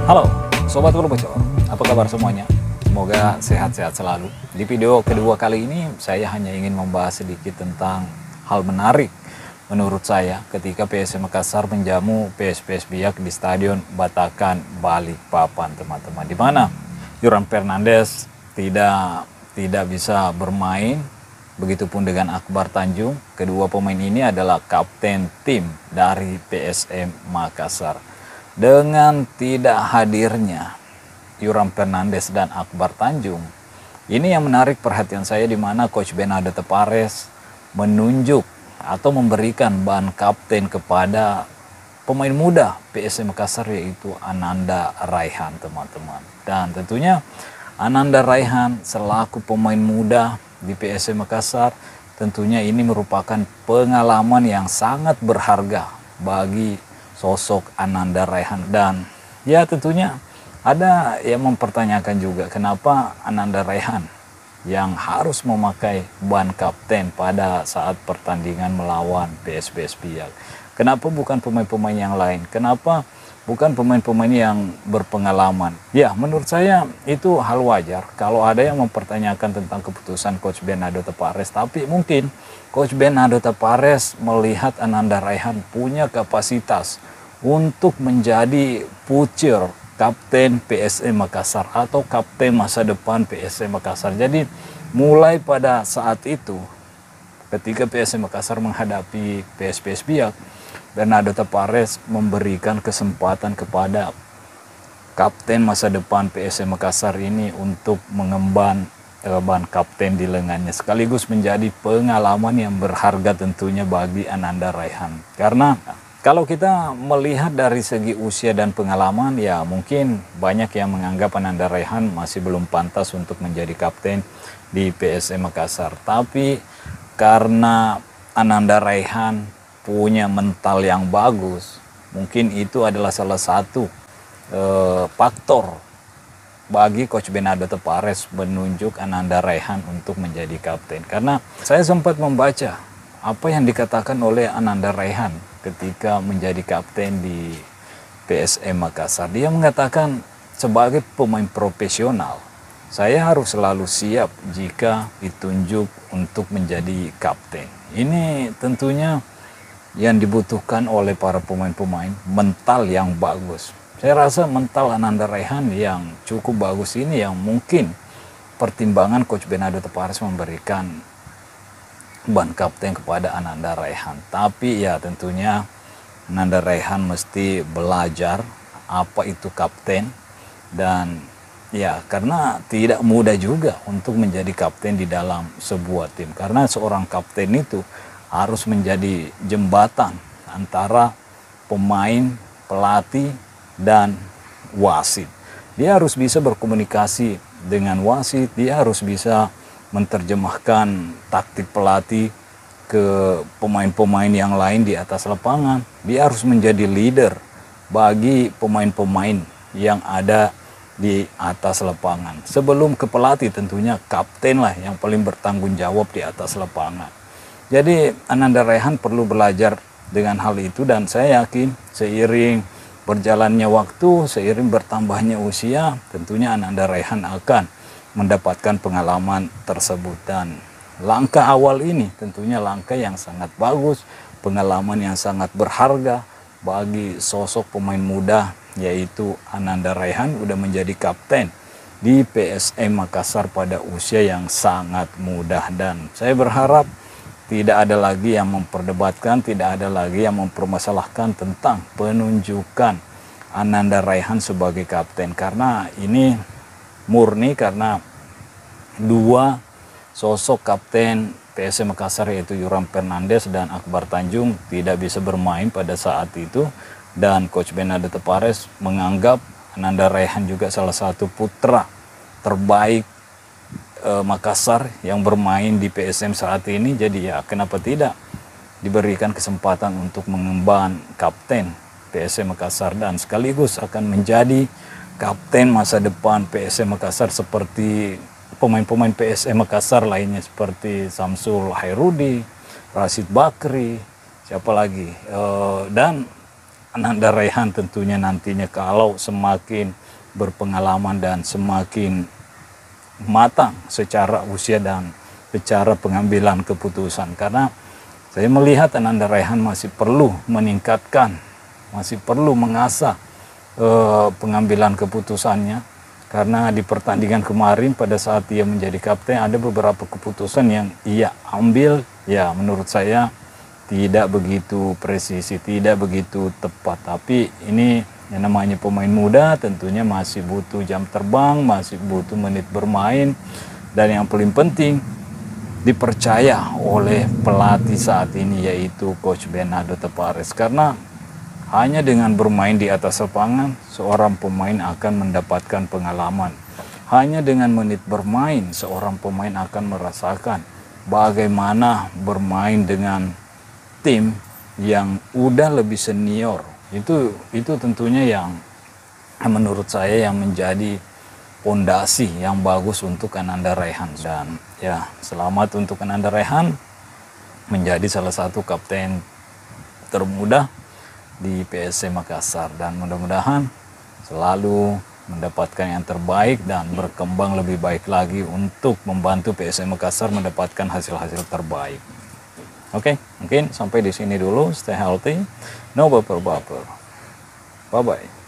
Halo, Sobat Bola Bocor, apa kabar semuanya? Semoga sehat-sehat selalu. Di video kedua kali ini, saya hanya ingin membahas sedikit tentang hal menarik menurut saya ketika PSM Makassar menjamu PSPS Biak di Stadion Batakan, Balikpapan, teman-teman. Di mana Yuran Fernandes tidak bisa bermain, begitupun dengan Akbar Tanjung. Kedua pemain ini adalah kapten tim dari PSM Makassar. Dengan tidak hadirnya Yuran Fernandes dan Akbar Tanjung, ini yang menarik perhatian saya, di mana Coach Bernardo Tapares menunjuk atau memberikan ban kapten kepada pemain muda PSM Makassar, yaitu Ananda Raihan, teman-teman. Dan tentunya Ananda Raihan selaku pemain muda di PSM Makassar, tentunya ini merupakan pengalaman yang sangat berharga bagi sosok Ananda Raihan. Dan ya tentunya ada yang mempertanyakan juga, kenapa Ananda Raihan yang harus memakai ban kapten pada saat pertandingan melawan PSPS Biak? Kenapa bukan pemain-pemain yang lain? Kenapa bukan pemain-pemain yang berpengalaman? Ya, menurut saya itu hal wajar kalau ada yang mempertanyakan tentang keputusan Coach Bernardo Tapares. Tapi mungkin Coach Bernardo Tapares melihat Ananda Raihan punya kapasitas untuk menjadi future kapten PSM Makassar atau kapten masa depan PSM Makassar. Jadi mulai pada saat itu, ketika PSM Makassar menghadapi PSPS Biak, Bernardo Tapares memberikan kesempatan kepada kapten masa depan PSM Makassar ini untuk mengemban ban kapten di lengannya, sekaligus menjadi pengalaman yang berharga tentunya bagi Ananda Raihan. Karena kalau kita melihat dari segi usia dan pengalaman, ya mungkin banyak yang menganggap Ananda Raihan masih belum pantas untuk menjadi kapten di PSM Makassar. Tapi karena Ananda Raihan punya mental yang bagus, mungkin itu adalah salah satu faktor bagi Coach Bernardo Tapares menunjuk Ananda Raihan untuk menjadi kapten. Karena saya sempat membaca apa yang dikatakan oleh Ananda Raihan ketika menjadi kapten di PSM Makassar. Dia mengatakan, sebagai pemain profesional, saya harus selalu siap jika ditunjuk untuk menjadi kapten. Ini tentunya yang dibutuhkan oleh para pemain-pemain, mental yang bagus. Saya rasa mental Ananda Raihan yang cukup bagus ini yang mungkin pertimbangan Coach Bernardo Tapares memberikan ban kapten kepada Ananda Raihan. Tapi ya tentunya Ananda Raihan mesti belajar apa itu kapten. Dan ya karena tidak mudah juga untuk menjadi kapten di dalam sebuah tim, karena seorang kapten itu harus menjadi jembatan antara pemain, pelatih, dan wasit. Dia harus bisa berkomunikasi dengan wasit, dia harus bisa menerjemahkan taktik pelatih ke pemain-pemain yang lain di atas lapangan. Dia harus menjadi leader bagi pemain-pemain yang ada di atas lapangan. Sebelum ke pelatih, tentunya kapten lah yang paling bertanggung jawab di atas lapangan. Jadi Ananda Raihan perlu belajar dengan hal itu, dan saya yakin seiring berjalannya waktu, seiring bertambahnya usia, tentunya Ananda Raihan akan mendapatkan pengalaman tersebut. Dan langkah awal ini tentunya langkah yang sangat bagus, pengalaman yang sangat berharga bagi sosok pemain muda, yaitu Ananda Raihan udah menjadi kapten di PSM Makassar pada usia yang sangat muda. Dan saya berharap tidak ada lagi yang memperdebatkan, tidak ada lagi yang mempermasalahkan tentang penunjukan Ananda Raihan sebagai kapten, karena ini murni karena dua sosok kapten PSM Makassar, yaitu Yuran Fernandes dan Akbar Tanjung, tidak bisa bermain pada saat itu. Dan Coach Bernardo Tapares menganggap Ananda Raihan juga salah satu putra terbaik Makassar yang bermain di PSM saat ini. Jadi ya kenapa tidak diberikan kesempatan untuk mengemban kapten PSM Makassar, dan sekaligus akan menjadi kapten masa depan PSM Makassar seperti pemain-pemain PSM Makassar lainnya, seperti Samsul Hairudi, Rashid Bakri, siapa lagi, dan Ananda Raihan tentunya nantinya kalau semakin berpengalaman dan semakin matang secara usia dan secara pengambilan keputusan. Karena saya melihat Ananda Raihan masih perlu meningkatkan, masih perlu mengasah pengambilan keputusannya. Karena di pertandingan kemarin pada saat ia menjadi kapten ada beberapa keputusan yang ia ambil, ya menurut saya tidak begitu presisi, tidak begitu tepat. Tapi ini yang namanya pemain muda tentunya masih butuh jam terbang, masih butuh menit bermain. Dan yang paling penting dipercaya oleh pelatih saat ini yaitu Coach Bernardo Tavares. Karena hanya dengan bermain di atas lapangan, seorang pemain akan mendapatkan pengalaman. Hanya dengan menit bermain, seorang pemain akan merasakan bagaimana bermain dengan tim yang udah lebih senior. Itu tentunya yang menurut saya yang menjadi pondasi yang bagus untuk Ananda Raihan. Dan ya, selamat untuk Ananda Raihan menjadi salah satu kapten termuda di PSM Makassar, dan mudah-mudahan selalu mendapatkan yang terbaik dan berkembang lebih baik lagi untuk membantu PSM Makassar mendapatkan hasil-hasil terbaik. Oke, mungkin sampai di sini dulu. Stay healthy, no baper-baper. Bye-bye.